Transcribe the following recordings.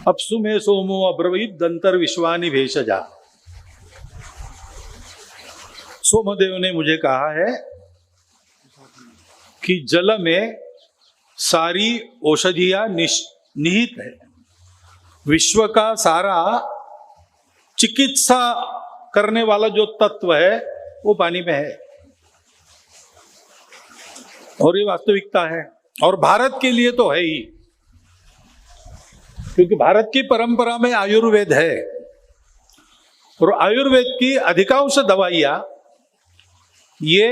अपसु में सोमो अब्रवीत दंतर विश्वानि भेषजा। सोमदेव ने मुझे कहा है कि जल में सारी औषधियां निहित है। विश्व का सारा चिकित्सा करने वाला जो तत्व है वो पानी में है, और ये वास्तविकता है। और भारत के लिए तो है ही, क्योंकि भारत की परंपरा में आयुर्वेद है, और आयुर्वेद की अधिकांश दवाइयां ये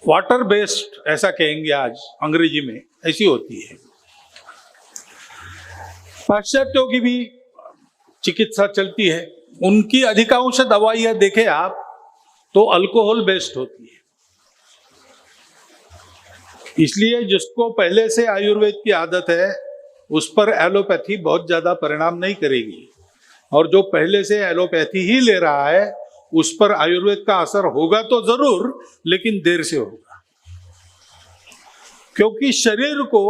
वाटर बेस्ड, ऐसा कहेंगे आज अंग्रेजी में, ऐसी होती है। पाश्चात्यों की भी चिकित्सा चलती है, उनकी अधिकांश दवाइयां देखें आप तो अल्कोहल बेस्ड होती है। इसलिए जिसको पहले से आयुर्वेद की आदत है उस पर एलोपैथी बहुत ज्यादा परिणाम नहीं करेगी, और जो पहले से एलोपैथी ही ले रहा है उस पर आयुर्वेद का असर होगा तो जरूर, लेकिन देर से होगा। क्योंकि शरीर को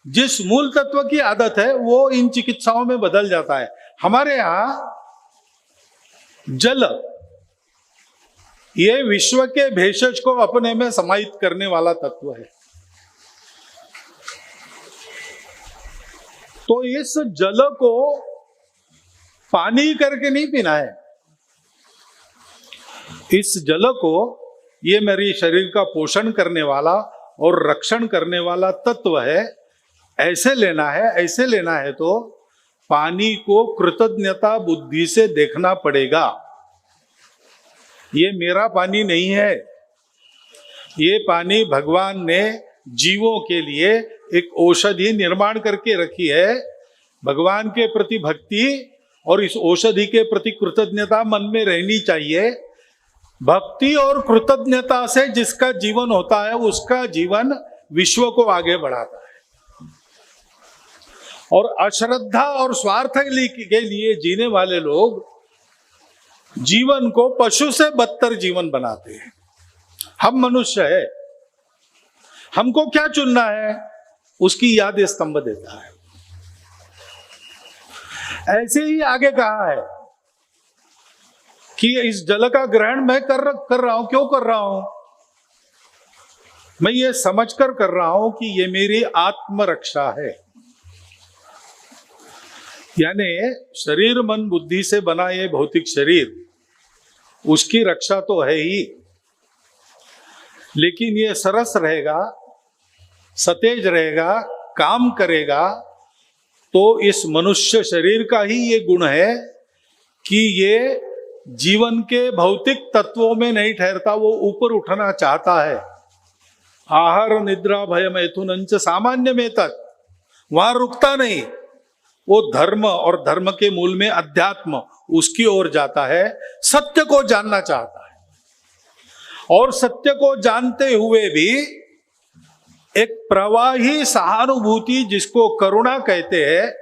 जिस मूल तत्व की आदत है वो इन चिकित्साओं में बदल जाता है। हमारे यहां जल ये विश्व के भेषज को अपने में समाहित करने वाला तत्व है। तो इस जल को पानी करके नहीं पीना है, इस जल को ये मेरे शरीर का पोषण करने वाला और रक्षण करने वाला तत्व है, ऐसे लेना है। ऐसे लेना है तो पानी को कृतज्ञता बुद्धि से देखना पड़ेगा। ये मेरा पानी नहीं है, ये पानी भगवान ने जीवों के लिए एक औषधि निर्माण करके रखी है। भगवान के प्रति भक्ति और इस औषधि के प्रति कृतज्ञता मन में रहनी चाहिए। भक्ति और कृतज्ञता से जिसका जीवन होता है उसका जीवन विश्व को आगे बढ़ाता है, और अश्रद्धा और स्वार्थ के लिए जीने वाले लोग जीवन को पशु से बदतर जीवन बनाते हैं। हम मनुष्य है, हमको क्या चुनना है उसकी याद स्तंभ देता है। ऐसे ही आगे कहा है कि इस जल का ग्रहण मैं कर रहा हूं। क्यों कर रहा हूं? मैं ये समझकर कर रहा हूं कि ये मेरी आत्मरक्षा है। यानी शरीर मन बुद्धि से बना ये भौतिक शरीर, उसकी रक्षा तो है ही, लेकिन ये सरस रहेगा, सतेज रहेगा, काम करेगा तो इस मनुष्य शरीर का ही ये गुण है कि ये जीवन के भौतिक तत्वों में नहीं ठहरता, वो ऊपर उठना चाहता है। आहार निद्रा भय मैथुनंच सामान्य में तक वहां रुकता नहीं, वो धर्म और धर्म के मूल में अध्यात्म, उसकी ओर जाता है। सत्य को जानना चाहता है, और सत्य को जानते हुए भी एक प्रवाही सहानुभूति, जिसको करुणा कहते हैं,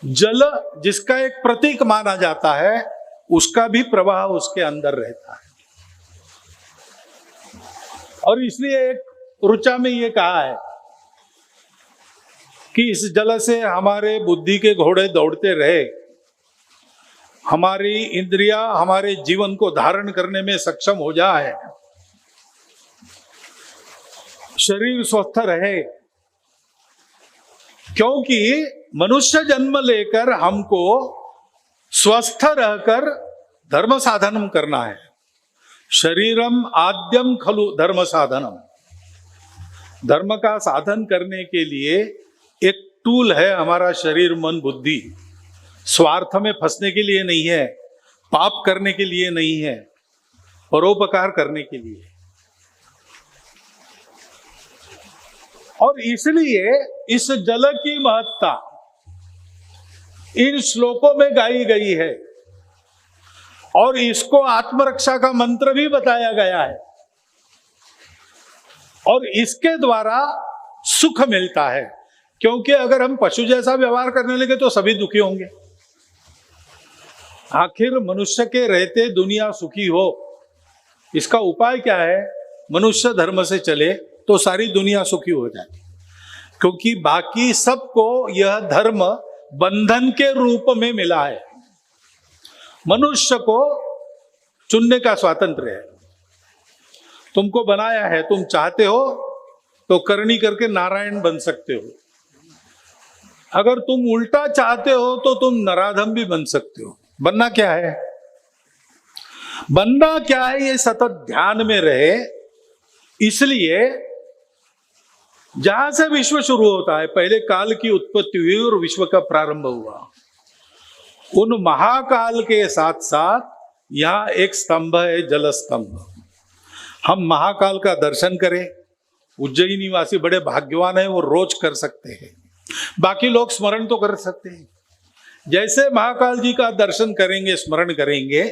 जल जिसका एक प्रतीक माना जाता है, उसका भी प्रवाह उसके अंदर रहता है। और इसलिए एक ऋचा में ये कहा है कि इस जल से हमारे बुद्धि के घोड़े दौड़ते रहे, हमारी इंद्रियां हमारे जीवन को धारण करने में सक्षम हो जाए, शरीर स्वस्थ रहे। क्योंकि मनुष्य जन्म लेकर हमको स्वस्थ रहकर धर्म साधनम करना है। शरीरम आद्यम खलु धर्म साधनम। धर्म का साधन करने के लिए एक टूल है हमारा शरीर मन बुद्धि। स्वार्थ में फंसने के लिए नहीं है, पाप करने के लिए नहीं है, परोपकार करने के लिए। और इसलिए इस जल की महत्ता इन श्लोकों में गाई गई है, और इसको आत्मरक्षा का मंत्र भी बताया गया है, और इसके द्वारा सुख मिलता है। क्योंकि अगर हम पशु जैसा व्यवहार करने लगे तो सभी दुखी होंगे। आखिर मनुष्य के रहते दुनिया सुखी हो, इसका उपाय क्या है? मनुष्य धर्म से चले तो सारी दुनिया सुखी हो जाती। क्योंकि बाकी सबको यह धर्म बंधन के रूप में मिला है। मनुष्य को चुनने का स्वातंत्र्य है। तुमको बनाया है, तुम चाहते हो तो करनी करके नारायण बन सकते हो, अगर तुम उल्टा चाहते हो तो तुम नराधम भी बन सकते हो। बनना क्या है? बनना क्या है ये सतत ध्यान में रहे। इसलिए जहां से विश्व शुरू होता है, पहले काल की उत्पत्ति हुई और विश्व का प्रारंभ हुआ, उन महाकाल के साथ साथ यहां एक स्तंभ है, जल स्तंभ। हम महाकाल का दर्शन करें, उज्जैन निवासी बड़े भाग्यवान है, वो रोज कर सकते हैं। बाकी लोग स्मरण तो कर सकते हैं। जैसे महाकाल जी का दर्शन करेंगे, स्मरण करेंगे,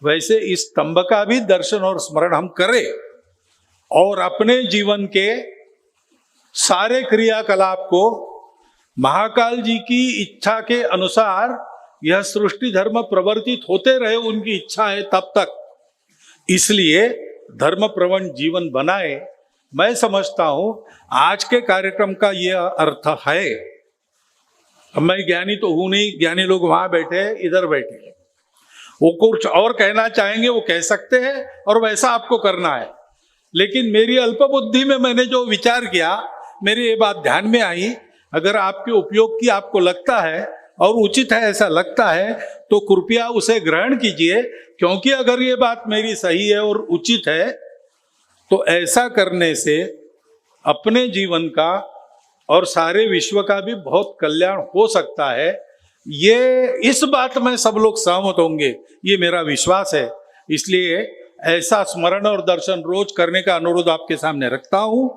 वैसे इस स्तंभ का भी दर्शन और स्मरण हम करें और अपने जीवन के सारे क्रियाकलाप को महाकाल जी की इच्छा के अनुसार यह सृष्टि धर्म प्रवर्तित होते रहे, उनकी इच्छा है तब तक। इसलिए धर्म प्रवण जीवन बनाए। मैं समझता हूं आज के कार्यक्रम का यह अर्थ है। मैं ज्ञानी तो हूं नहीं, ज्ञानी लोग वहां बैठे, इधर बैठे, वो कुछ और कहना चाहेंगे वो कह सकते हैं और वैसा आपको करना है। लेकिन मेरी अल्प बुद्धि में मैंने जो विचार किया, मेरी ये बात ध्यान में आई। अगर आपके उपयोग की आपको लगता है और उचित है ऐसा लगता है तो कृपया उसे ग्रहण कीजिए, क्योंकि अगर ये बात मेरी सही है और उचित है तो ऐसा करने से अपने जीवन का और सारे विश्व का भी बहुत कल्याण हो सकता है। ये इस बात में सब लोग सहमत होंगे, ये मेरा विश्वास है। इसलिए ऐसा स्मरण और दर्शन रोज करने का अनुरोध आपके सामने रखता हूं।